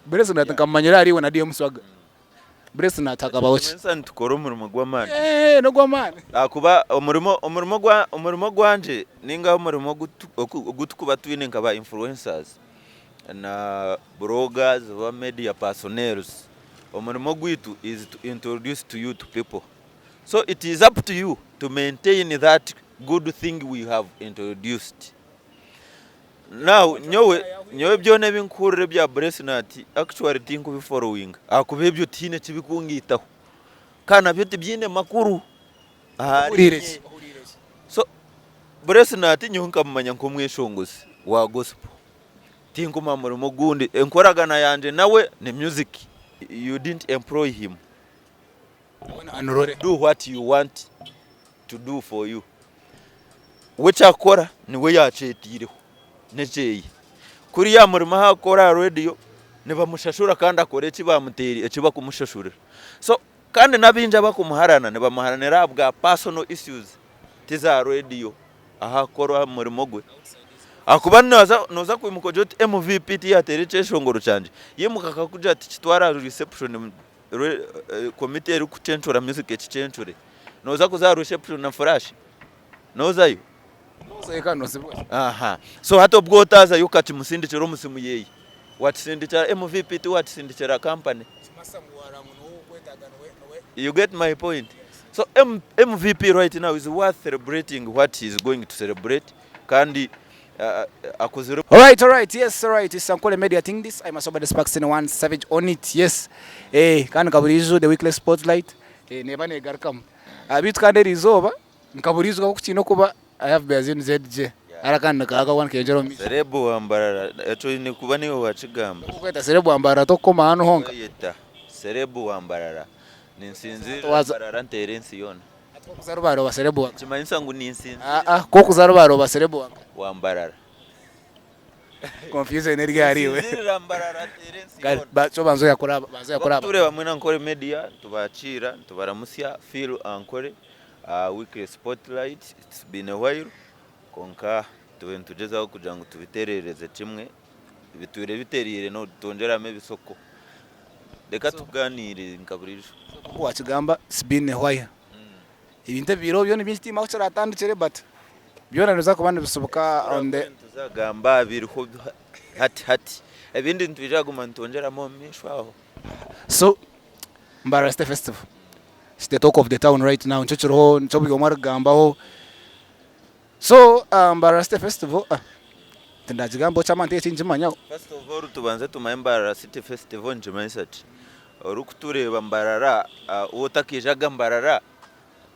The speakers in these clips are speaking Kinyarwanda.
Brese natakamanyira ari wona DM Swaga Brese natakabawoki mensa ntukora umurimo gw'amani no gwamani kuba umurimo gwanje ninga umurimo gutukuba twine nkaba influencers na bloggers or media personnels. Umurimo gwitu is to introduce to you to people, so it is up to you to maintain that good thing we have introduced. Now nyowe byone binkurire bya Bresnati actually think we following akubihe byo tine kibikungitaho kana byo tibyine makuru Uhurire. so Bresnati nyunka mumanya nkomweshongozi wa gospel tinkuma murimo gundi enkoragana yanje nawe ni music. You didn't employ him. Do what you want to do for you. Which akora niwe yacetireho neceye kuri ya murimo hakora radio nibamushashura kandi akore kibamuteri ekiba kumushashurira. So kandi nabinja bakumuharana nibamuharanira bwa personal issues tiza radio ahakora murimo gwe akuba noza kwimukojoti MVP tiyatere shongoro canje yimukaka kuja ati kitwara reception committee eri kucentura music ekicenture noza kuza reception na flash nozayo aha so hato bwotaza yukati musindikiro musimu yeyi watsindikira MVP ti watsindikira company. You get my point. So MVP right now is worth celebrating what he is going to celebrate kandi Alright, yes, alright. It's Sankole Media thing this. I'm Asoba the Sparks in one savage on it. Yes. Kan kaburizo the weekly spotlight. Neba ne garkam. Bit kande rizoba. Nkaburizo ko kino kuba I have Bazin ZJ. Arakan nakaga wan kenjero mi. Serebo ambara eto ni kuba ni wachigamba. Kweta serebo ambara to koma hano honga. Yeta. Serebo ambara. Ninsinzira ambara nterensi yona. Kuzarubaro ba serebo. Chimanyisa ngo ninsinzira. Ko kuzarubaro ba serebo. Wambarara confusion eri gariwe bacho banzo yakora ture bamwe nankore media tubacira tubaramusya feel ankore weekly spotlight. It's been a while konka tugezaho kugira ngo tubiterereze kimwe biture biterire no tongerame bisoko reka tuganire nkaburijo wakigamba it's been a while ibintu biro byo nibintima aho cyaratandikire but byona nuza kubana bisubuka on the tuzagamba biriho hati ebindi ntubijaguma ntongeramo mishwaho. So Mbara State Festival, it's the talk of the town right now. Nchochiro nchobigo margambaho. So Mbara State Festival tendajigambo chama nte chinjimanya. First of all tubanze tumayembara City Festival njimaisati orukutureba Mbarara uwotakijaga Mbarara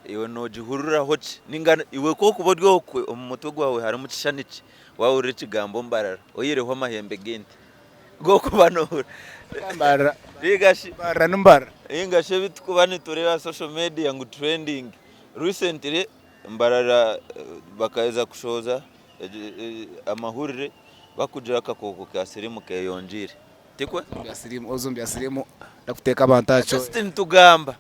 iwe no jihurura hoci ningana iwe ko kubodyo umutwe gwawe hari mucishaniki wawe uri kigambo Mbarara oyireho amahembe genti go kubanura Mbara bigashi Mbara numbara ingashe bitukubani tureba social media ngo trending recently Mbarara bakaiza kushoza amahurire bakujira kakoko ka sirimu kayonjire tikwe byasirimu ozumbi asirimu nakuteka abantacho just tugamba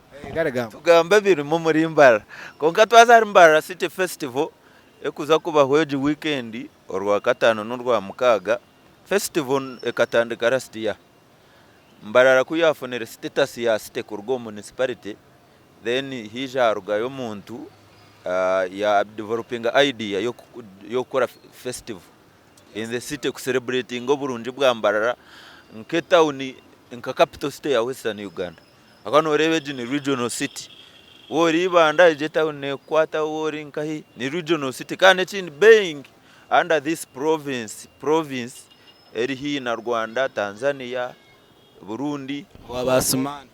tugamba biri mu muri Mbara konka twazari Mbara City Festival ekuza kuba hweji weekend orwa katano n'urwa mukaga festival ekatandika last year Mbarara kuyafonera status ya city kurgo municipality then hija rugayo muntu ya developing idea yo kora festival in the city ku celebrating oburunji bwa Mbarara nke town nka capital city ya Western Uganda akano reveji ni regional city wori banda je town ne kwata wori nkahi ni regional city kane chin being under this province eri hi na Rwanda Tanzania Burundi wabasman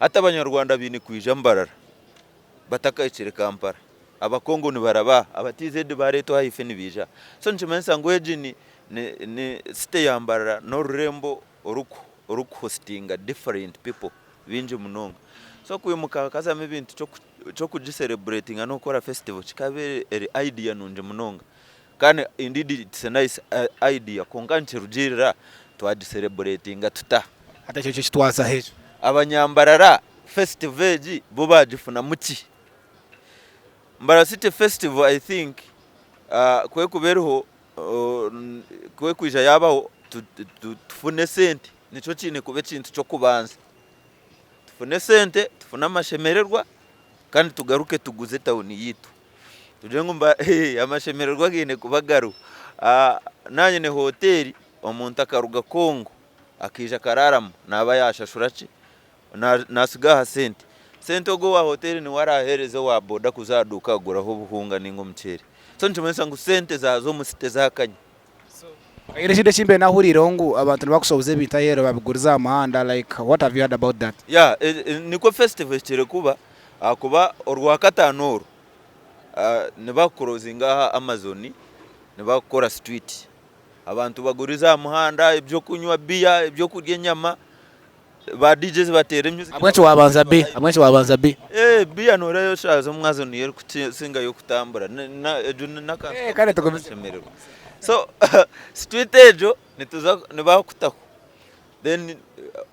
hata abanyarwanda bini kwija Mbarara batakayicire Kampala abakongo ni baraba abatizede bareto hayife nibija so nchimensa ngo eji ni city ya Mbarara no Rembo oruku hostinga different people binje munonga so kwimuka kazame ibintu cyo kugicelebrating no kora festival kikabe eri idea nunje munonga kane indeed it's a nice idea konganche rugirira to celebrating tuta hata cyo kitwaza hejo abanyambarara festival ji bo bagifuna muki Mbara City Festival I think kwe kuberho kwe kwija yabaho tufune sente nico kine kuba ekintu cyo kubanza tufune sente tufune amashemererwa kandi tugaruke tuguze tawuni yitu tuje ngumva amashemererwa gine kubagaru nanye ne hoteli omuntu akaruga Kongo akija kararamo naba yashashura ki nasigaha sente ogo wa hoteli ni warahereze wa boda kuzaduka aguraho buhunga ningo mcere so ntumesa ngo sente zazo musite zakanye ire shide chimbe na huriro ngo abantu bakusobuze bitayero babiguriza amahanda like what have you heard about that? Yeah, niko festival kire kuba kuba orwa katanoro ne bakurozinga Amazon ne bakora street abantu baguriza amahanda ibyo kunywa biya ibyo kurya nyama ba DJs batere music amwenshi wabanza B biya no reyo shazo mwazo niyo kusinga yo kutambura na kare tukomesemerero so street ejo nituza ne bakutaho then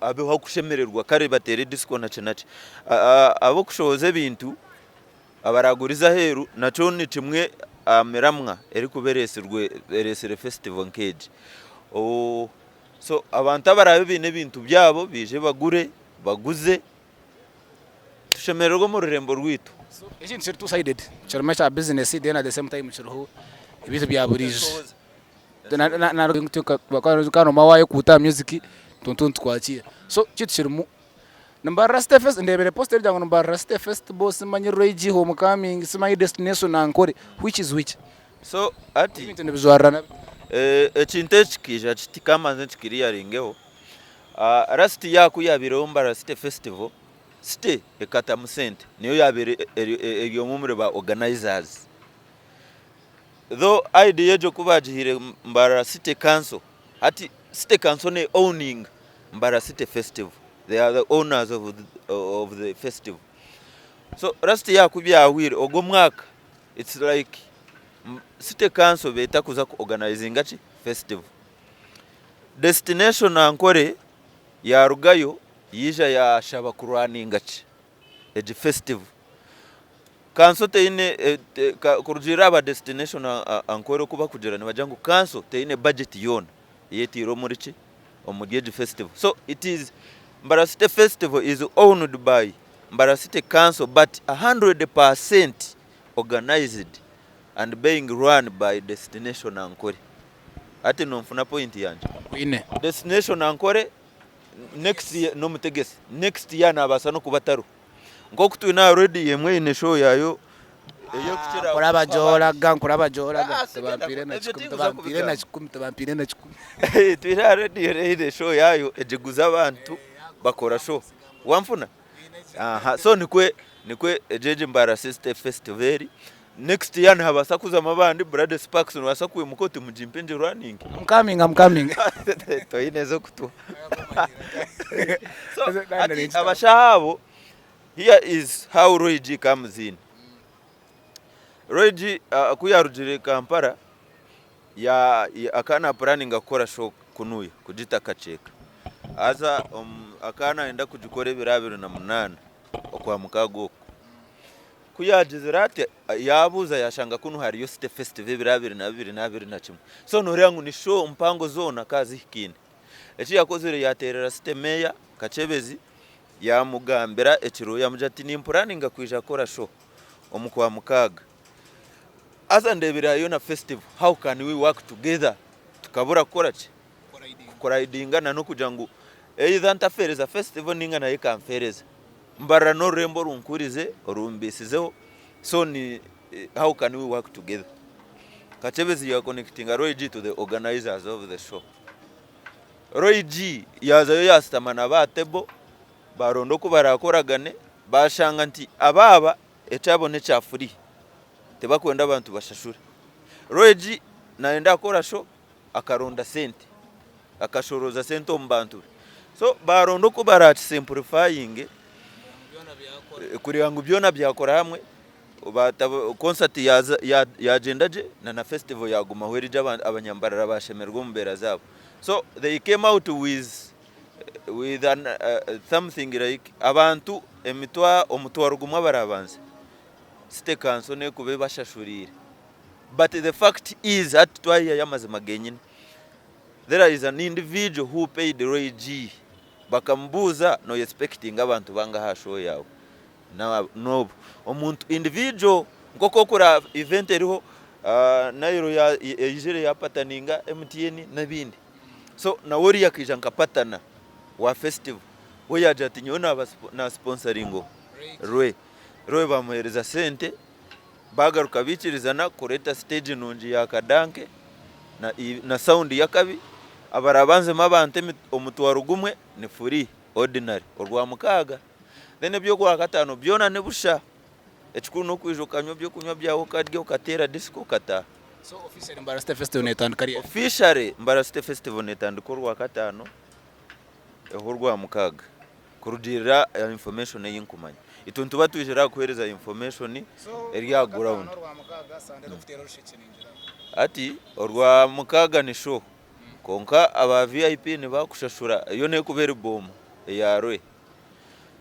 abe hakushemererwa kare batere disco na cinaci abo kushoze bintu abaraguriza heru naco ni kimwe meramwa eri kubereserwe eresere festival nkeje so abantu abarabe bine bintu byabo bije bagure baguze tushemererwa mu rurembo rwitu ikintu two sided charmasha business then at the same time chiruho ibizo bya burije na bakano mawaye kuta music tonton twakira so kitshirmu number Rasta Fest ndebere poster jango number Rasta Fest boss manye Royji homecoming my destination ankore which is which so ati ibintu nebizwarana ekintech kija kitikama nzikiriya ringeho Rasti yaku yabiromba Rasta Festival site ekata musente niyo yabere eyo mumure ba organizers though idea jo kubajihire mbara city council ati city council ne owning mbara city festival they are the owners of the festival so Rasti yakubya wire ogo mwaka it's like city council beta kuza ku organizing achi festival destination ankore ya rugayo yija ya shaba kurwaninga achi eji festival council teine kurujira aba destination ankore kuba kugera ne bajangu council teine budget yona yetiro muri ki omudyeji festival so it is Mbara City Festival is owned by Mbara City Council but 100% organized and being run by Destination Ankore. Ati nomfuna point yanje. Ine. Destination Ankore next year no mutegesi. Next year nabasano kubataru. Ngo kutuna already yemwe ine show yayo. Eyo kuchira kurabajola tabampire na chikum. Twira already ine show yayo ejiguza abantu bakora show wamfuna so nikwe ejeje Mbara City Festival next year habasakuza amabandi Brother Sparks no basakuye mukoti mujimpenje running I'm coming to inezo kutu so abashabo here is how Royji comes in Royji kuyarujire Kampala ya akana planning akora show kunuya kujita kacheka aza akana enda kujikore birabiro na munana okwa mukago kuyagizirate yabuza yashanga kunu hari yo City Festival birabiro na 2021 so norangu ni show mpango zona kazi hikine echi yakozere yaterera City Mayor Kachebezi ya mugambera echiro ya mujati ni planning akwisha kora show omukwa mukaga aza ndebira yo na festival how can we work together tukabura korachi kukoraidingana no kujangu either ntafereza festival ninga na ikamfereza mbara no rembo runkurize rumbisizeho so ni how can we work together Kachebezi ya connecting Royji to the organizers of the show Royji yazayo yastamana batebo barondo ko barakoragane bashanga nti ababa etabone cyafuri tebakwenda abantu bashashura Royji naenda akora show akaronda sente akashoroza sente ombantu so barondo ko barati simplifying kuri yangu byona byakora hamwe concert ya agenda je na festival yaguma hwerije abanyambarara bashemerwa mbera zabo so they came out with something like abantu omutwaro gumwa barabanze City Council ne kube bashashurire but the fact is at twaya yamaze magenyine there is an individual who paid Roy G bakambuza no expecting abantu bangaha show yawe no omuntu individual nkoko kura event eriho nairo ya ijere yapataninga MTN nabindi so na wori yakija nkapatana wa festival we yajati nyona na sponsoringo Roy bamuhereza sente bagaruka bikirizana kureta stage nungi yakadanke na sound yakabi abarabanze mabante omutwaro gumwe ni free ordinary orwa mukaga then byo kwa gatano byona ne busha ekikuru no kwijukanywa byo kunywa byawo kadge ukatera disco kata so officially Mbarasite Festival netandikariye officially Mbarasite Festival netandikorwa gatano ehorwa mukaga kurudira information y'inkumanya ituntu batujira kuhereza information eri ground ati orwa mukaga ni show konka aba VIP ni bakushashura iyo ne kubera bomo yarwe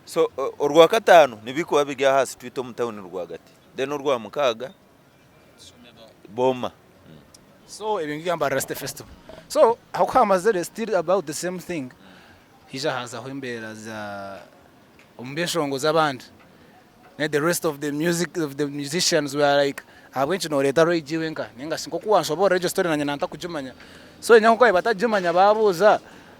so orwa katano nibiko babiga hasi twito mutawuni rwagati then orwa mukaga boma so ibingi Mbarasite Festival so how come is it still about the same thing hija haza hwembera za umbeshongo zabandi and the rest of the music of the musicians were like abwenchi no leta Roy G wenka ninga sinko kuwanshobora ejo story nanye nanta kujumanya so nyanko batajumanya babuza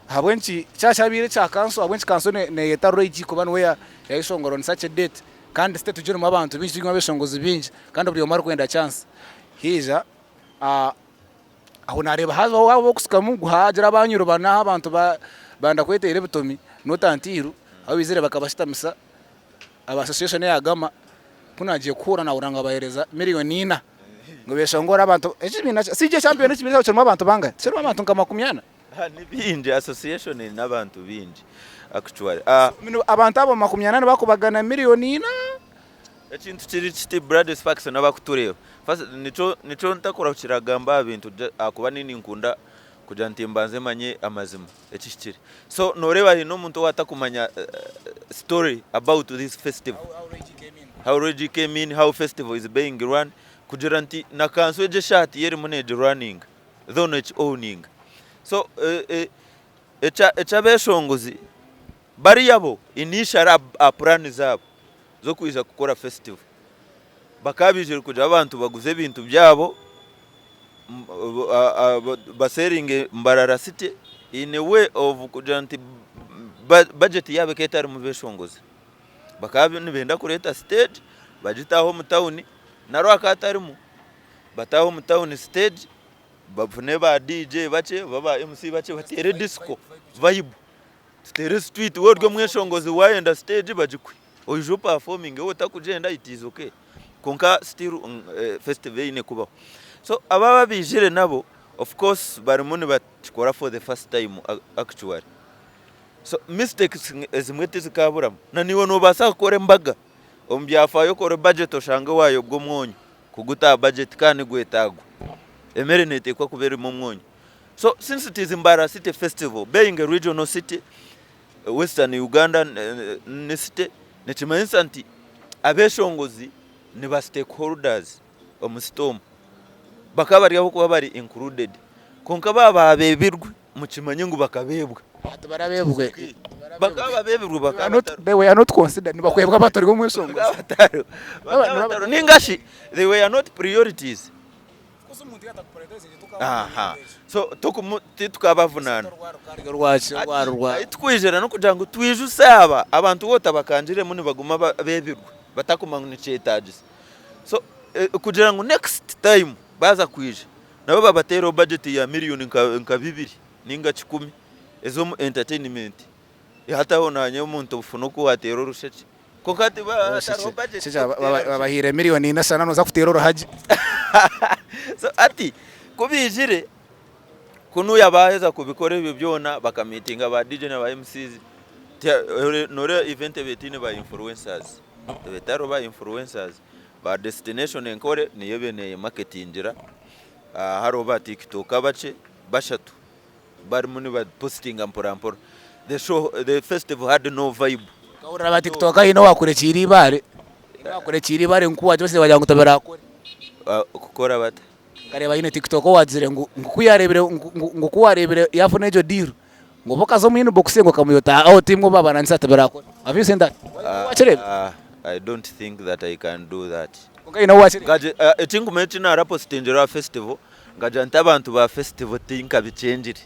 abwenchi cyashabire cya kanso abwenchi kanso ne leta Roy G kuba nwe yayishongoro on such a date kandi state tujuru mu abantu binshi b'abeshongozi binshi kandi buri yomara kwenda chance hija aho nareba hazo wabo kusukamu guhagira abanyuru bana abantu banda kwetera butomi no tantiru aho bizere bakabashitamisa aba association yagama kunagiye kura na uranga bahereza miliyoni 4 ngo beshongora abantu ekibina sije champion ekibina cyo abantu banga cyo abantu nka 20 ni binji association n'abantu binji actually abantu abo 20 bakubagana miliyoni 4 ekintu kiri kiti Brad Sparks n'abakutureba fast nico ntakora kiragamba abintu akuba nini nkunda kuja ntimbanze manye amazima ekishikiri so noreba hino umuntu watakumanya story about this festival how Roy G came in how festival is being run kugira nti na kanso eje shati yeri muneje running though it's owning so echa beshongozi bari yabo initial plan zabo zo kuiza gukora festival bakabije kuja abantu baguze ibintu byabo baseringe Mbarasite in a way of kujanti budget yabe ketari mu beshongozi bakabe nibenda kureta stage bajitaho mu town naro akatari mu bataho mu town stage bafune ba DJ bace baba MC bace batere disco vibe stere street word mweshongozi wayenda stage bajikwe ojo performing otakugenda it is okay konka still festival ine kubaho so ababa bijire nabo of course barimuni bakora for the first time actually so mistakes ezimwete zikabura na niwo no basa kore mbaga ombyafayo kore budget oshanga wayo bwo mwonyo kuguta budget kani gwetago emerenete kwa kubera mu mwonyo so since it is Mbarasite Festival being a regional city Western Uganda ne city nechimanisa nti abeshongozi ne ba stakeholders omustom bakabari aho kuba bari included konka baba abebirwe mu kimanyi ngo bakabebwa barabebwe bakabebirwe they were not considered nibakwebwa batori go mwesongo bataro ningashi they were not priorities so tukabavunana tukwijera no kujango twiju saba abantu bota bakanjire muni baguma bebirwe batakumanga nicetages so kugira ngo next time baza kwije nabo babatero budget ya miliyoni nka 2 ninga 10 ezo mu entertainment hata onanye umuntu ufunuko watero rusheche kokati bataro budget babahire miliyoni 4 sana noza kutero haji so ati kubijire kunu yabaheza kubikore ibyo byona bakamitinga ba DJ na ba MCs nore event betine ba influencers betaro ba influencers ba destination enkore niyo bene marketingira haro ba TikTok abace bashatu bari muni ba posting ampora the festival had no vibe kaura ba TikTok ino wakurekira ibare nkuwa cyose bajya gutabera akore kukora bata kareba ine TikTok wadzire ngo kuyarebere yafuna ejo deal ngo bokazo mu inbox ngo kamuyota aho timwe baba nansata berako. Have you seen that? I don't think that I can do that. Okay, no watch it. Ngaje etingu meti na rapo stinjera festival ngaje ntabantu ba festival tinka bichenjire.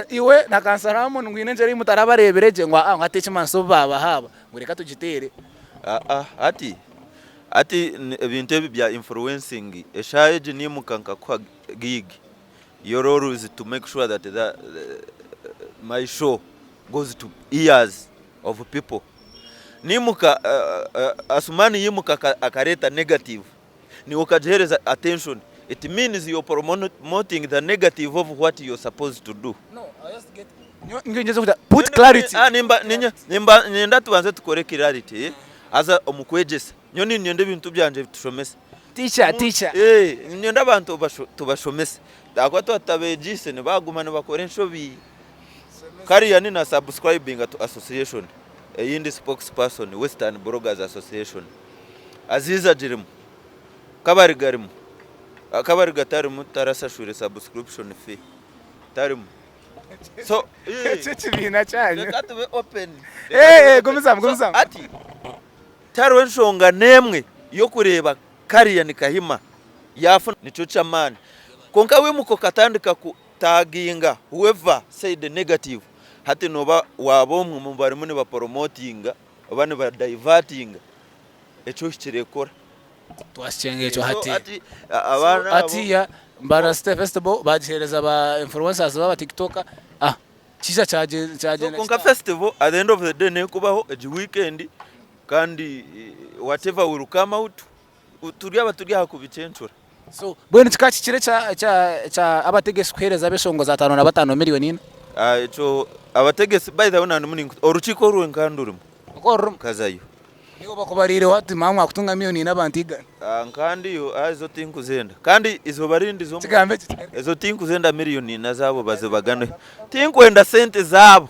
Iwe nakansaramu ngwine njeri mutarabarebereje ngo ngateche manso baba haba ngureka tugitere. Ati ibintu bya influencing eshaje ni mukanka kwa gig. Your role is to make sure that my show goes to ears of people. Nimuka asumani yimuka akareta negative ni ukajereza attention. It means you're promoting the negative of what you're supposed to do. No, I just get put clarity. Nyenda tubanze tukore clarity aza omukwegesa nyoni nyende bintu byanje tushomese teacher nyenda abantu tubashomese akwato atabegise ne bagumana bakore nshobi kariya ni na subscribing to association eyindi spokesperson Western Bloggers Association aziza jirimu kabari garimu akabari gatarimu tarasashure subscription fee tarimu so chibina cyane katube open gomuzam ati tarwe nshonga nemwe yo kureba kariya ni kahima yafu nico chamani konka wimuko katandika ku taginga whoever said negative hati noba wabomwe mu bari muni ba promotinga abane ba divertinga eco kirekora twashenge cyo hati abana ati ya mbara festival bagihereza ba influencers baba TikToker kiza cyaje konka festival at the end of the day ne kubaho eji weekend kandi whatever will come out turiya kubicencura. So bwene tikakikire cha abategesi kwereza beshongo za 5 na 5 miliyoni ico abategesi by the one muni oruchiko ruwenkandurimo kazayo nigo bakubarire wati mamwe akutunga miliyoni n'abantiga nkandi yo azo tinkuzenda kandi izo barindi zo tigambe izo tinkuzenda miliyoni nazabo bazibagano tinkwenda sente zabo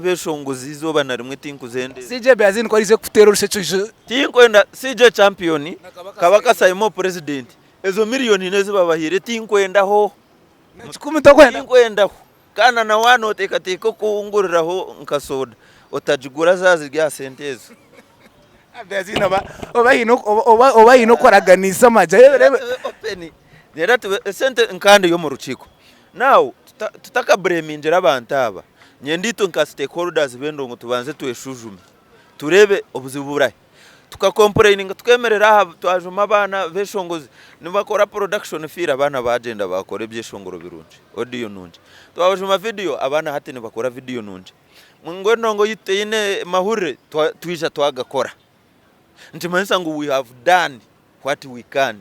beshongo zizo banarimwe tinkuzende CJ Bazin ko rize kutera urushecho tinkwenda CJ champion kabaka Saimo president ezo miliyoni nezibabahire tinkwenda ho tinkwenda ho kana na wano tekateko kuunguriraho nkasoda otajigura zazi gya sentezo Bazin oba hino koraganisa maja open neratu sente nkande yo mu ruciko now tutaka breminjira abantaba nyendito nka stakeholders bendo ngo tubanze tueshujume turebe obuziburayi tukakomplaininga tukemerera twajuma abana beshongozi nibakora production fira abana bagenda bakora ibyeshongoro birunje audio nunje twabajuma video abana hati nibakora video nunje ngweno ngo yiteyine mahure twisha twagakora ntimanisa ngo we have done what we can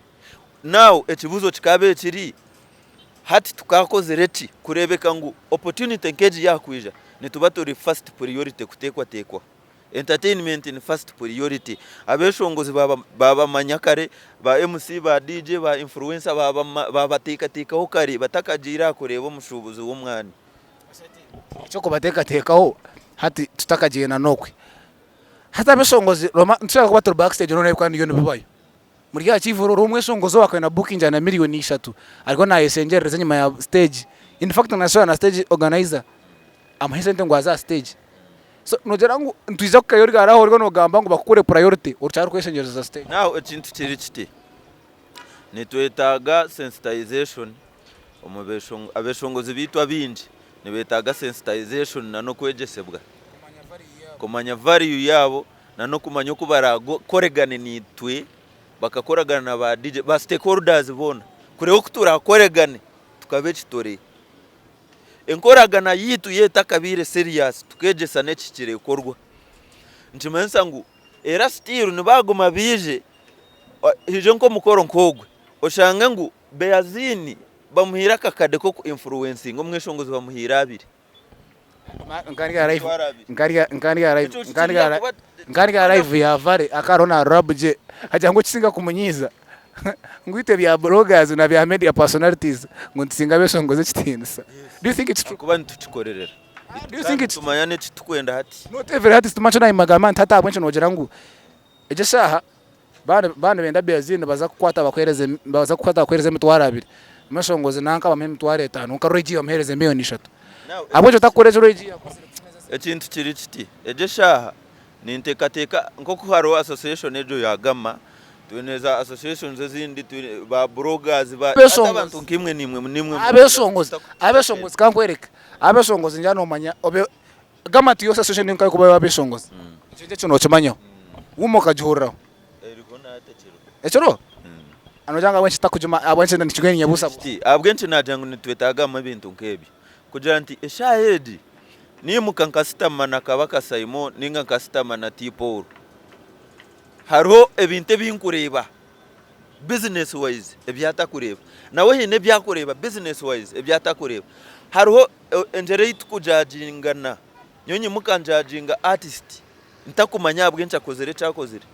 now ekibuzo kikabe kiri hati tukakoze reti kurebeka ngo opportunity nkeji yakwija nitubatori first priority kutekwa entertainment in first priority abeshongozi baba manyakare ba MC ba DJ ba influencer baba teka ho kare batakajira kureba umushubuzi w'umwani cyo kubateka hati tutakagiye na nokwe hata abeshongozi Roma nshaka kuba tur backstage none kandi yo nibibayo muri ya kivuro rumwe shongozo wakana booking jana miliyoni 3 ariko na yesengereza nyuma ya stage in fact na stage organizer amahise ngo aza stage so nogera ngo ntwiza kukayori garaho rwo no gamba ngo bakukure priority urcyari kwesengereza stage now ekintu kirikiti nitwetaga sensitization omubeshongo abeshongozi bitwa binji nibetaga sensitization nano kwegesebwa kumanya value yabo nano kumanya ko barakoregane nitwe bakakoragana na ba DJ ba stakeholders bona kureo kutura koregane tukabecitore enkoragana yitu yetakabire serious tukegesa nekikire korwa ntimensa ngo era still nibagoma bije hije nko mukoro nkogwe oshanga ngo Beazini bamuhira kakade ko influencing omweshongozi bamuhira abiri ngari live ya vare akarona rabje haja ngo kisinga kumunyiza ngwite bya bloggers na bya media personalities ngo nsinga beshongoze kitinsa. Do you think it's true kuba ntukikorerera? Do you think it's tumanya nitukwenda hati not every artist tumacho na imagama ntata abwencho nogera ngo eje saha bana benda bezine baza kukwata bakwereze mitwaro 2 mashongozi nanka bamhe mitwaro 5 ukaroji bamhereze miliyoni 3 abo cyo takoreje roji ekintu kiri kiti eje shaha nintekateka nkoko haro association ejo yagama tuneza associations ezindi ba bloggers ba abantu kimwe nimwe abesongozi kankwereka abesongozi njano manya obe gama tiyo association nkai kuba abesongozi cyo cyo no chimanyo umo kajura echero anojanga wenshi takujuma abwenshi ndikigweni nyabusa abwenshi najangu nitwetaga mabintu nkebi kugira nti eshahedi ni mukankasitama na kabaka Simon ninga nkasitama na T-Paul haro ebinte binkureba business wise ebyata kureba nawe hine byakureba business wise ebyata kureba haro enjere itukujajingana nyonyi mukanjajinga artist ntakumanya bwenshi akozere cyakozere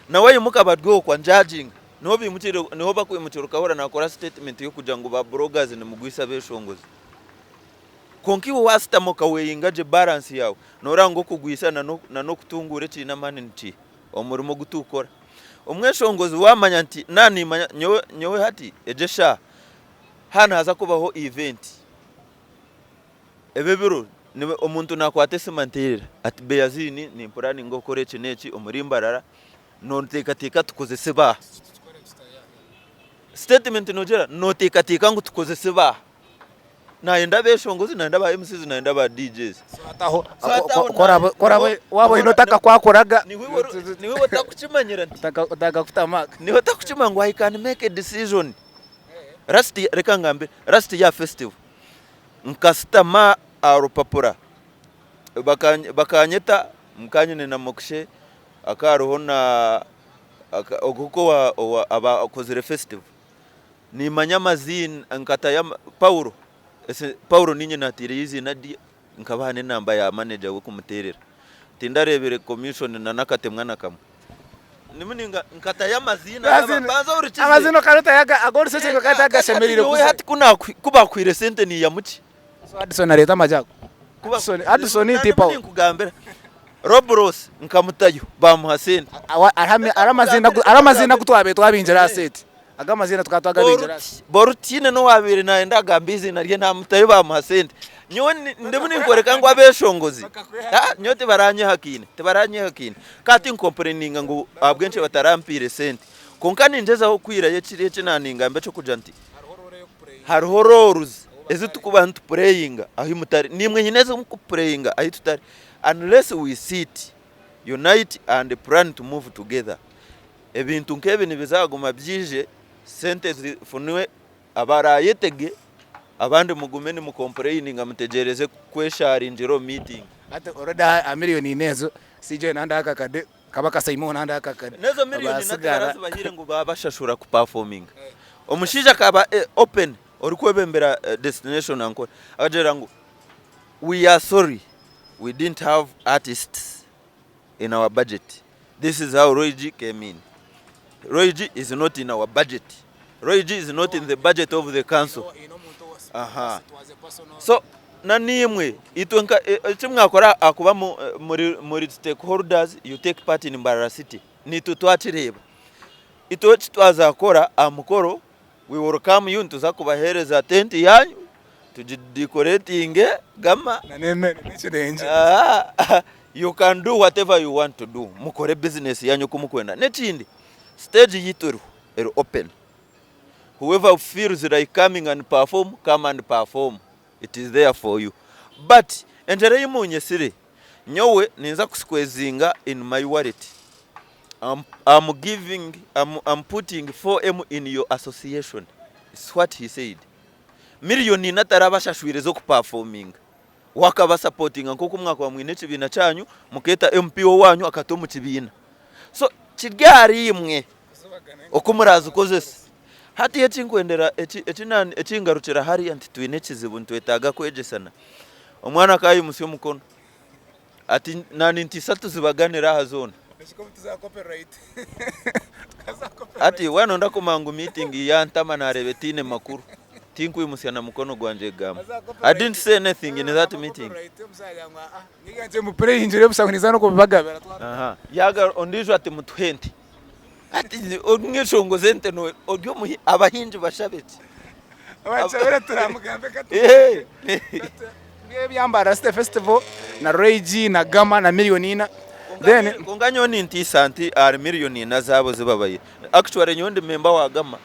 nawe mukabadwo kwa judging no bimutire niho bakwimutira ukahora nakora statement yo kugira ngo ba bloggers ni mugwisa beshongozi konkiwo wasitamoka weyingaje balance yawe norango kugwisa no kutungure china mani nti omurimo gutukora umweshongozi wamanya nti nani manya nyowe hati ejesha hana haza kubaho event ebebiro niwe omuntu nakwate semanterera ati beyazini ni plani ngo kore chineki omurimbarara no teka tukoze seba statement nojera no teka ngo tukoze seba naenda beshongozi naenda ba MCs naenda ba DJs ataho kora wabo inotaka kwakoraga niwe watakuchimanyira taka kutamaka niwe watakuchimangwa I can make a decision rasti rekangambe rasti ya festival nkastama aropapura bakanyeta mukanyene na mokshe akaroho na okuko wa abakozere festival ni manyamazin nkata ya Paulo ninye natire yizi nadi nkabane namba ya manager wo kumuterera tindarebere commission na nakatemwa nakam nimuninga nkata ya mazina banza urikize amazino karota yaga agora sese ngakata gashemerire kusa hati kuna kuba kwire sente ni ya muki so Addison areta majako Addison iti Paulo nkugambera Robros nkamutayo bamuhaseni aramazina kutwabe twabinjira asset agamazina tukatwaga binjira borutine no wabire naenda gambizi nariye nta mutayo bamuhasente nyone ndemuni nkoreka ngo abeshongozi nyote baranye hakine kati incompreninga ngo abwenche batarampire sente konkani njeza ho kwira yekiriye kinaninga mbe cyo kujanti har horrors ezitukubantu prayinga ahi mutari nimwe nyineze mu prayinga ahi tutari unless we sit unite and plan to move together ebintu nkebe nibizaguma byije sente zifunwe abarayetege abandi mugumeni mu complaining amutegereze kweshari njiro meeting ate already a million inezo sije nanda akakade kabaka Simon nanda akakade nezo million nataraza bahire ngo babashashura ku performing omushija kaba open orikwebembera destination anko agera ngo we are sorry we didn't have artists in our budget. This is how Roy G came in. Roy G is not in our budget. Roy G is not in the budget of the council. So nanimwe itwenka chimwakora akuba muri stakeholders you take part in Mbarara City ni tutwachireba ito twazakora amukoro we welcome you tuzakubahereza tent yanyu tujidecorating gama nanene nichirenje you can do whatever you want to do mukore business yanyu kumukwenda nekindi stage yituru open whoever feels like coming and perform come and perform it is there for you but entere yimunyesire nyowe ninza kuskwezinga in my wallet I'm putting 4M in your association. It's what he said. Million natarabasha shwire zo kuperforming. Wakaba supporting nkoko mwaka wa mwine kibina cyanyu muketa MPO wanyu akatomu kibina. So kiryari imwe okumuraza ukozese. Hati yecinkwendera ecingarukira hari anti twine kizibu ntwetaga kwejesana. Omwana kayi musyo mukono. Ati nani ntisatu zibaganira hazona. Ati wana ndako mangu meeting ya ntama na rebetine makuru tinku imusiana mukono gwanje gama. I didn't say anything in that meeting. Niganje mu play injire busangiza no kubagabera. Yaga ondijwa ati mutwenti ati umwishongozi ente no oryo abahinji bashabetse abacabera turamugambe gato eh ngiye byambara City Festival na Rage na Gama na Millionina then kunganyo ni ntisanti ari Millionina zabo zibabaye actually nyondi member wa Gama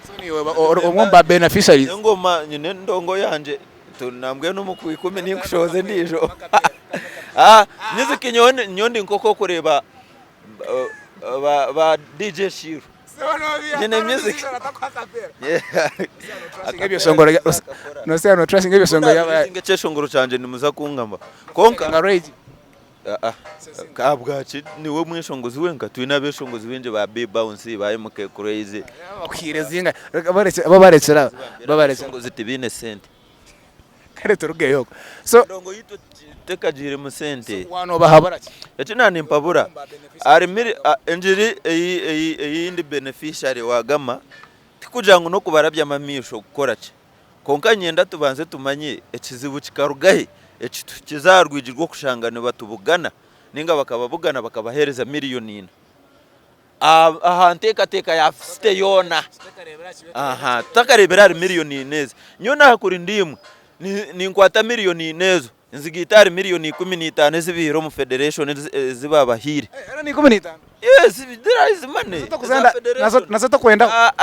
so ni omwomba beneficiaries ngoma nyine ndongo yanje tunambwe no mu 10 ninkushoze ndijo niziki nyondi nkoko kureba ba DJ Shiro nyine music ngebyo songoro no se no trust ngebyo songoro yaba ngece shongoro canje nimuza kungamba konka nga Rage kabwaci niwe mwishongozi wenga twina beshongozi benje ba Big Bounce ba MK Crazy bakwirezinga babarekera shongozi tibine sente kare turugeyo so ndongo yito tekajire mu sente wano bahabaraki eti nani mpabura ari miri enjiri eyindi beneficiary wa Gama tikujangu no kubarabya mamisho gukora ki konka nyenda tubanze tumanye ekizibu kikarugahe ekitu kizarwijirwa kushangana batubugana ninga bakababugana bakabahereza miliyoni aha nteka ya site yona aha takarebera ari miliyoni neza nyona hakuri ndimwe ni nkwata miliyoni nezo nzigitari miliyoni 15 zibiro mu federation zibabahire era ni 15 yes there is money nazo to kwenda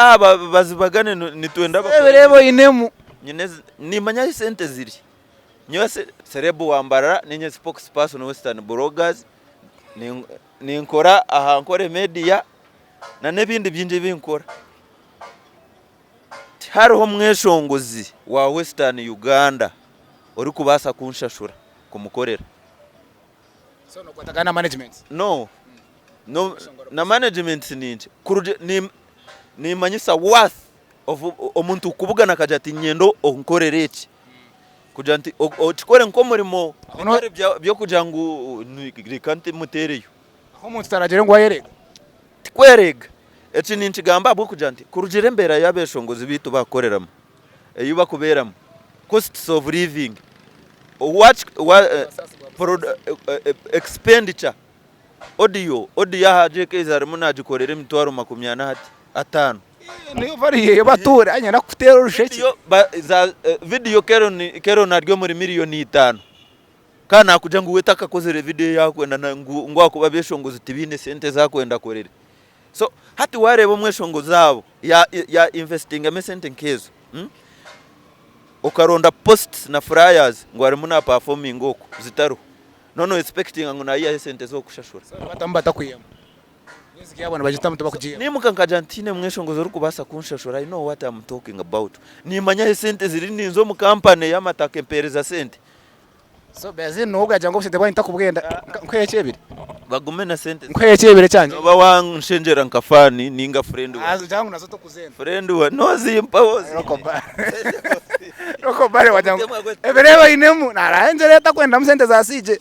bazibagane nitwenda berebo inemu nyine ni manya sente ziri nyose serebo wambara ninye spokesperson Western Bloggers ni nkora aha nkore media na nebindi byinje binkora hariho mweshongozi wa Western Uganda uri kubasa kunshashura kumukorera so no kwatakana management no na management ninje kuruje ni manyisa worth of omuntu kubugana kajati nyendo onkorereki kujanti okikore nkomurimo byo kujangu rikante mutereyo aho umuntu taragere ngo ayerega tikwerega eti ninchigamba bwo kujanti kurujire mbera yabeshongozi bitu bakoreramo eyuba kuberamo costs of living what expenditure audio haje kezare munajikorera mitwaro 25 niyo variye bature anya nakutera urusheki video kero naryo muri miliyoni 5 kana kuja ngo wetaka kozere video yako enda ngwa kuba beshongozi tibine sente zakwenda korera so hati warebo mweshongo zabo ya investing amesente nkezo ukaronda posts na flyers ngo ari muna performing oko zitaro no expecting ngo na iya sente zo kushashura batambata kuyema music yabona bagita mutuba kugiye ni mukankajantine mweshongo zo rukubasa kunshashura I know what I'm talking about ni manya sente ziri ninzo mu company y'amatake mpereza sente so beze no gaja ngo sente bwita kubwenda nkweyekebire bagume na sente nkweyekebire cyane baba wanshenjera nkafani ninga friend wa jangu nazo to kuzenda friend wa nozimpa wozi roko bare wajangu ebereba inemu naranjereta kwenda musente za sije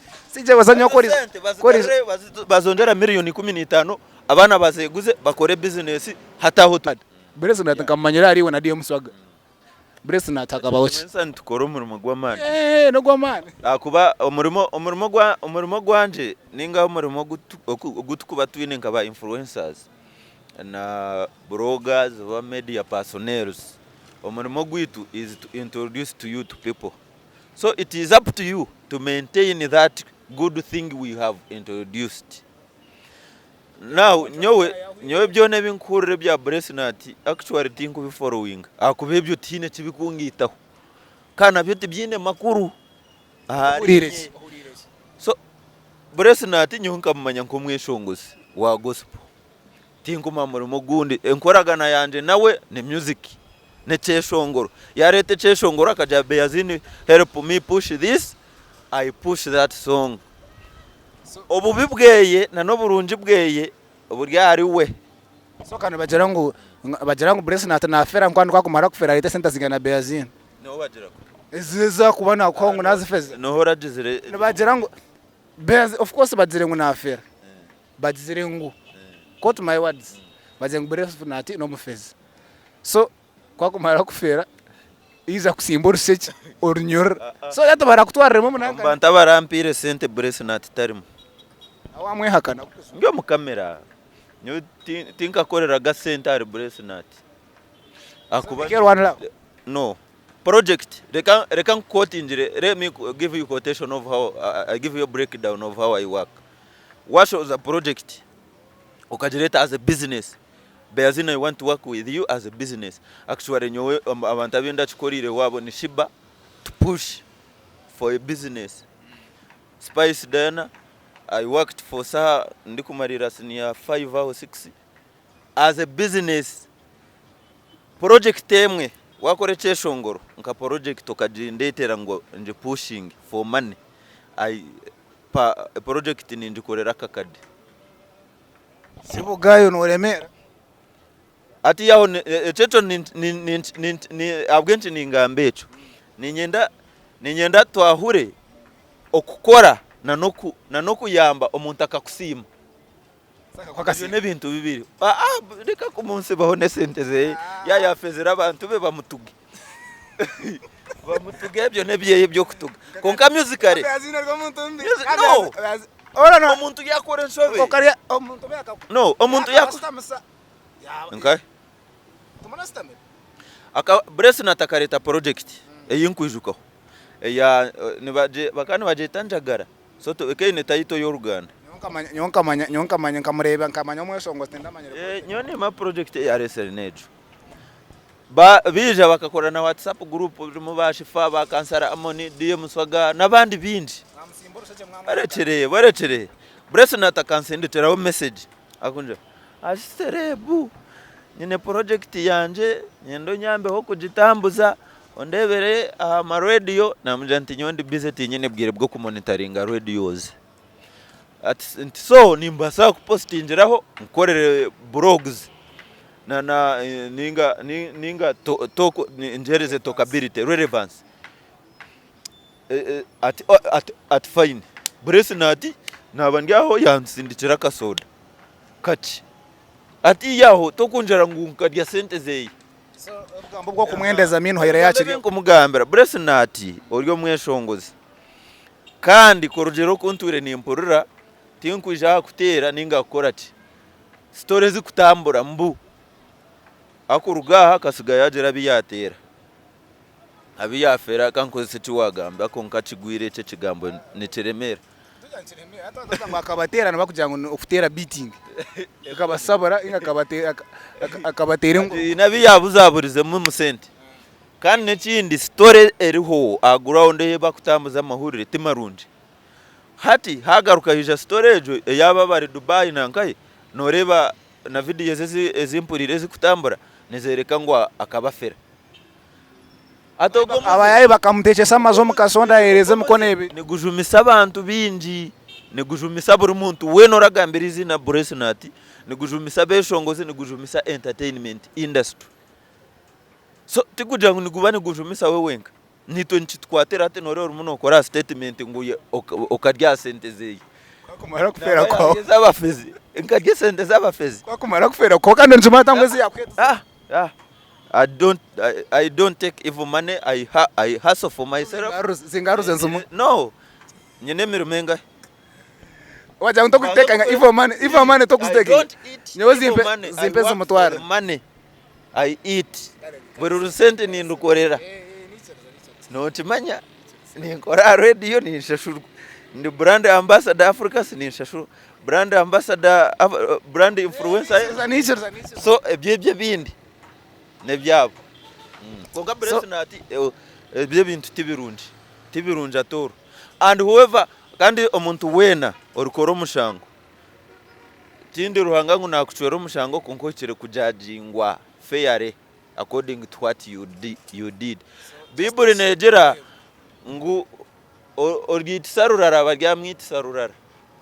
bazanyo kori bazongera miliyoni 15 abana bazeguze bakore business hataho Brese natakamanyira ariwe na DM Swaga Brese nataka bawochi sensa ntukora umurimo gw'amani no gw'amani akuba umurimo gwanje ninga umurimo gutukuba twine nkaba influencers na bloggers wa media personnels umurimo gwitu is to introduce to you to people so it is up to you to maintain that good thing we have introduced now nyowe byone binkurire bya Bresnati actually think we following akube byo tine kibikungitaho kana byo tibyine makuru urire so Bresnati nyunka mumanya nko mweshongozi wa gospel tinko mamurimo gundi enkoragana yanje nawe ne music ne cheshongoro yarete cheshongoro akaja Beyazini help me push this I push that song obu bibweye na no burunji bweye oburya ari we so kana bagira ngo Bresnati na fera nkwandi kwakumara kufera leta center zingana Beyazini no bagira ko eziza kubana ko ngo nazifeze no hora jizire bagira ngo of course bazire ngo na fera bazire ngo quote my words bagira ngo Bresnati no mufeze so kwakumara kufera iza kusimbura seki orunyora so yato barakutwaremo munanga banta barampire sente Bresnati tarimo awamwe hakana ngyo mu kamera nyo tinkakorera ga center Bresnat akuba Care One Love. no project reka quote injire let me give you quotation of how I give you a breakdown of how I work. What was a project ukajireta as a business Beazina, I want to work with you as a business. Actually nyowe abantu abenda chikorire wabo ni shiba to push for a business. Spice Diana, I worked for Saha ndikumarira near 5 or 6 as a business project emwe wakoreche shongoro nka project okajindetera ngo nje pushing for money project ni ndikorera kakade Sibugayo no remera ati yaho checho ni abwenchi ningambecho ninyenda twahure okukora na nokuyamba omuntu akakusima saka nebintu bibiri reka kumunsi bahone sente ze ya fezera abantu be bamutuge ebyo nebyeye byo kutuga konka musically no ora no omuntu yakora nshobe okaria omuntu beka no omuntu yakora okay tumana stamina aka Bresnat akareta project eyinkwijukaho ya nibaje bakani baje tanjagara so to ekene tayito y'Uruganda nyonkamanya nkamureba nkamanya omwesongo stendamanya nyone ma project ya Resenejo ba bija bakakora na WhatsApp group mu bashifa bakansara amoni DM swaga nabandi bindi barechereye Bresnat akansendeteraho message akunje asiterebu nyine project yanje nyendo nyambe ho kugitambuza ondebere ama radio namujanti nyondi busy tinyine bwire bwo kumonitoringa radios so nimbasa kupostingiraho nkorere blogs na ninga toko njereze talkability relevance at fine Bresnat nabandyaho yansindikira kasoda kachi ati yaho tokunjara ngunka rya sente zeyi so ugambo bwo kumwendeza mino hayira yakiri kumugambira Bresnat oryo mweshongozi kandi korugero kunture ni impurura tinkwija kutera ninga gukora ati stories zikutambura mbu akurugaha kasiga yagera biyatera abiyafera kankoze tiwagamba konka kigwire cyo kigambo neceremera akabatera nabakugira ngo ukutera beating akabasabara inga akabatera ngo nabiyabuzaburize mu musente kandi nekindi story eriho ground ye bakutambuza amahurire timarundi hati hagaruka hija storage yaba bari Dubai nankaye noreba na video ezimpurire zikutambura nezereka ngo akabafera abayayi bakamutechesa amazo mukasonda yereze mukonebe nigujumisa abantu binji nigujumisa buri muntu we noragambira izina Bresnat nigujumisa beshongozi nigujumisa entertainment industry so tikugira ngo nigubane gujumisa we wenka nito nchitwatera ate nore umuntu okora statement nguye okarya sente zeyi kwakumara kufera ko zabafezi nkarya sente zabafezi kwakumara kufera ko kandi nzuma tangwezi yakweta I don't take evil money. I hustle for myself. Zingaruze nzumu. No. Nyene mirumenga. Waja unto kuteka evil money to kusteka. Nyewe zimpe zimutwara. Money I eat. Buri sente ni ndukorera. No timanya ni nkora radio ni shashuru. Ndi brand ambassador Africa ni shashuru. Brand ambassador brand influencer. So ebye bindi. Nebyabo konga Bresnat ebye bintu tibirunji atoro and whoever kandi omuntu wena orukoro mushango tindi ruhanga ngo nakucwera umushango konkokire kujajingwa fairly according to what you did Bible negera ngu orgitisarurara baryamwitisarurara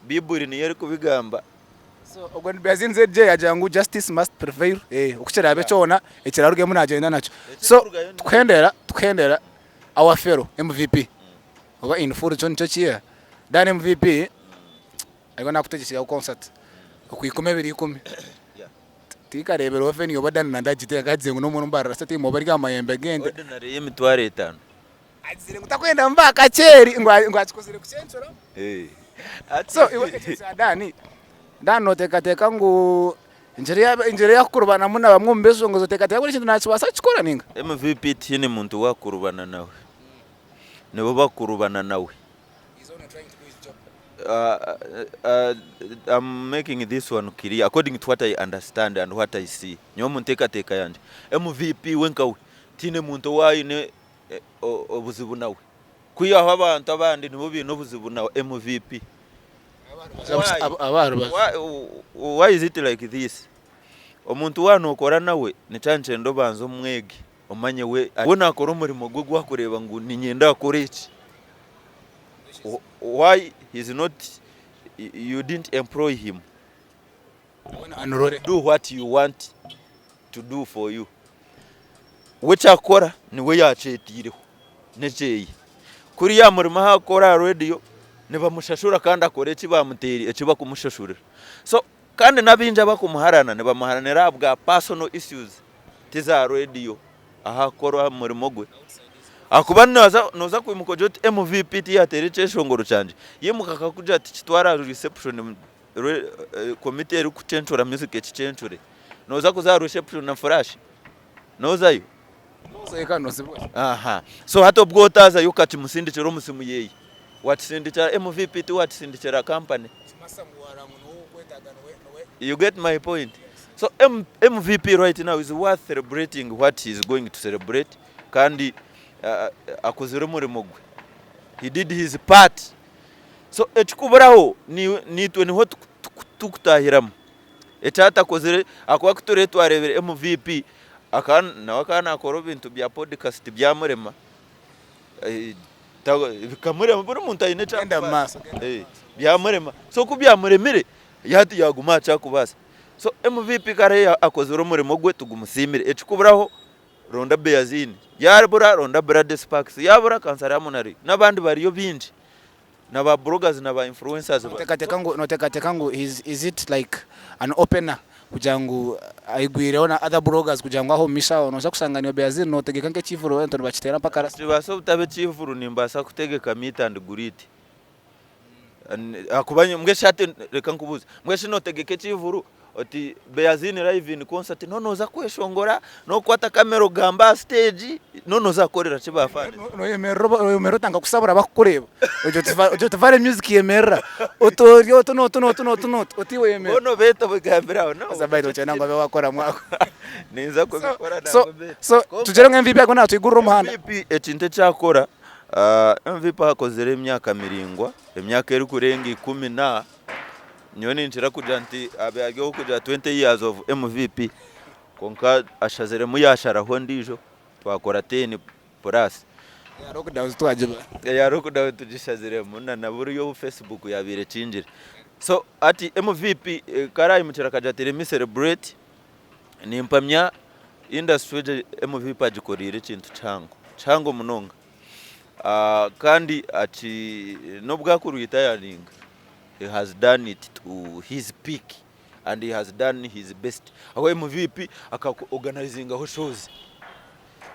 Bible ni yeri kubigamba so ogwen bezinze je yajangu justice must prevail ukuchera abechona ekiraruge munagenda nacho so twendera our fellow MVP oba in full chon chochia dan MVP ayona kutegekira concert okuyikome biri 10 tikarebero ofeni obadan nandagite gaze ngo nomuntu mbarara sati mo bari gamayembe gende ordinary yemitware 5 azire kutakwenda mbaka cheri ngwachikozire kuchenchora so iwe dani ndano teka ngu injere yakurubana muna bamwe mbezo ngo zoteka tya buri kintu nakibasa kikora ninga MVP tini muntu wakurubana nawe nibo bakurubana nawe. I'm making this one clear according to what I understand and what I see. Nyomu nteka yanje MVP wenkawe tine muntu wayine obuzibu nawe kuyaho abantu abandi nibo bintu obuzibu nawe MVP. Why is it like this? Omuntu wano okora nawe ni chance ndo banzo mwege omanye we wona akora umurimo gwo gwakureba ngo ninyenda akora iki. Why he's not, you didn't employ him? Do what you want to do for you. Which akora ni we yacetireho neceye kuri ya murimo hakora radio ne bamushashura kandi akore iki bamuteri ekiba kumushashurira. So kandi nabinja bakumuharana ne bamuharanira bwa personal issues tiza radio ahakora murimo gwe akuba noza kwimukojoti MVP tiyatere ceshongoro canje yemuka kuja ati kitwara reception committee eri kucenchura music ekicenchure noza kuza reception na flash nozayo aha. So hato bwotaza yukati musindikira umusimu yeyi watsindikira MVP ti watsindikira company. You get my point? So MVP right now is worth celebrating what he is going to celebrate kandi akozere umurimo gwe. He did his part. So ekikuburaho nitwe niho tukutahiramo echata kozere akwa kutore twarebere MVP akana akora ibintu bya podcast byamurema bikamurema buri muntu ayine cyangwa byamurema so kubyamuremire yati yaguma cyakubasa. So MVP kare akozere umurimo gwe tugumusimire ekikuburaho Ronda Beyazini yarbura Ronda Brad Sparks yabura kansara munari nabandi bariyo binji naba bloggers naba influencers. Noteka ngo is it like an opener kujangu aigwireho na other bloggers kujangu aho misha onoza kusanganyo Beyazini notegeka nke chivuro ento bachitera mpaka rasi baso utabe chivuro nimbasa kutegeka meet and greet akubanye mweshate reka nkubuze mweshe notegeke chivuro oti Beyazini live in concert nonoza kweshongora no kwata kamera gamba stage nonoza korera kibafana no yemero tanga kusabura bakureba ojo tuvare music yemera otorio tono oti we yemera ono beta bugambira no sabaito cyane ngo bakora mwako ninza ko bikora so tujere nka MVP akona tuyigurura umuhanda MVP ekinte cyakora MVP akozere emyaka miringwa emyaka eri kurenga 10 na nyoni nchira kujanti abe agyo kuja 20 years of MVP konka ashazere muyasharaho ndijo twakora 10 plus ya lockdown twajiba ya lockdown tujishazere muna na buriyo Facebook yabire cinjira. So ati MVP karayi muchira kajatire mi celebrate ni mpamya industry MVP agikorire kintu chango munonga kandi ati nobwakuru yitayaringa. He has done it to his peak and he has done his best. Aho MVP aka-organizing aho shows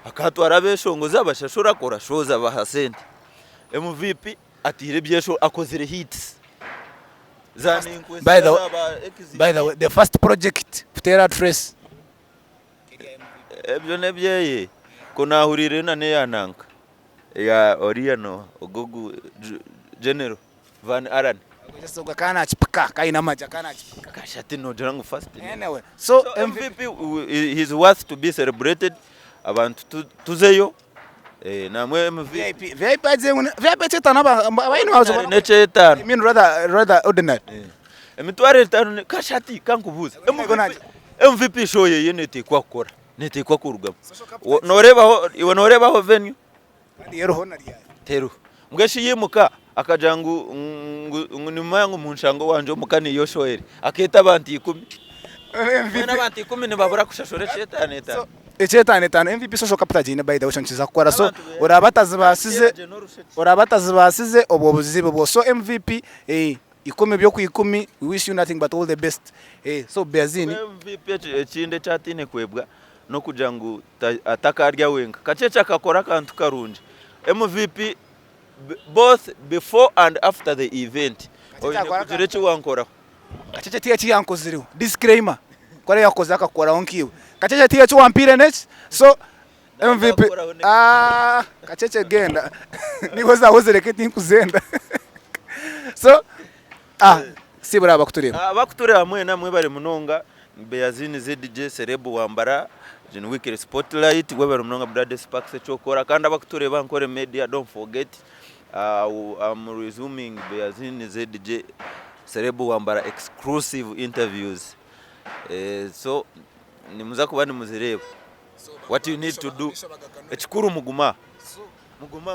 akatwara beshongo zabashashura kora shows abahasente. MVP atire byesho akozere hits by the way the first project Putera Trace ebyo nebyeye kona hurire na ne yananka ya Oriano Ogogu General Van Aran soga kana chipaka kaina maja kana chipaka kashati no jangu first. Anyway, so MVP is worth to be celebrated abantu tuzeyo na mwe MVP VIP chetana baino hazo ne chetana I mean rather ordinary emitware tano kashati kankubuza MVP show ye nete kwa kora nete kwa kurugamo norebaho venue yero honari teru mweshi yimuka akajangu nyuma yangu munshango wanje mukani yoshoeri aketa abantu 10 n'abantu 10 nibabura kushashore chetane tano chetane tano MVP social capital jine by the way nchiza gukora so urabatazi basize obwo buzibe bwo so MVP 10 byo ku 10 we wish you nothing but all the best so Beyazini MVP ekinde chatine kwebwa no kujangu atakarya wenga kachecha akakora kantu karunje MVP both before and after the event oyine kujirechi wankora kacheche tia chiyanko ziriho disclaimer kore yakoze akakoraho nkiwe Kacece tiye cyo wampire next so MVP Kacece genda niko zahoze reke tinkuzenda so sibura bakutureba bakutureba hamwe namwe bari munonga Beyazini ZDJ Serebu Wambara Jin Weekly Spotlight webera munonga Brother Sparks cyokora kandi abakutureba nkore media don't forget I'm resuming Beyazini ZDJ Serebu Wambara exclusive interviews so nimuza kuba nimuzireba what you need to do ekikuru muguma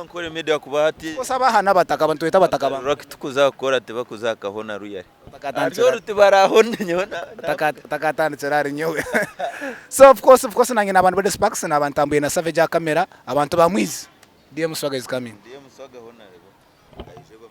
nkore media kubahati osabahana bataka abantu bita bataka ba rock tukuzakora tebakuzakahona ruyari aryo tibarahona nyona takatanditse rari nyowe so of course nange nabantu bade Sparks nabantu ambuye na Savage ya camera abantu bamwizi DM Swaga is coming DM Swaga hona rebo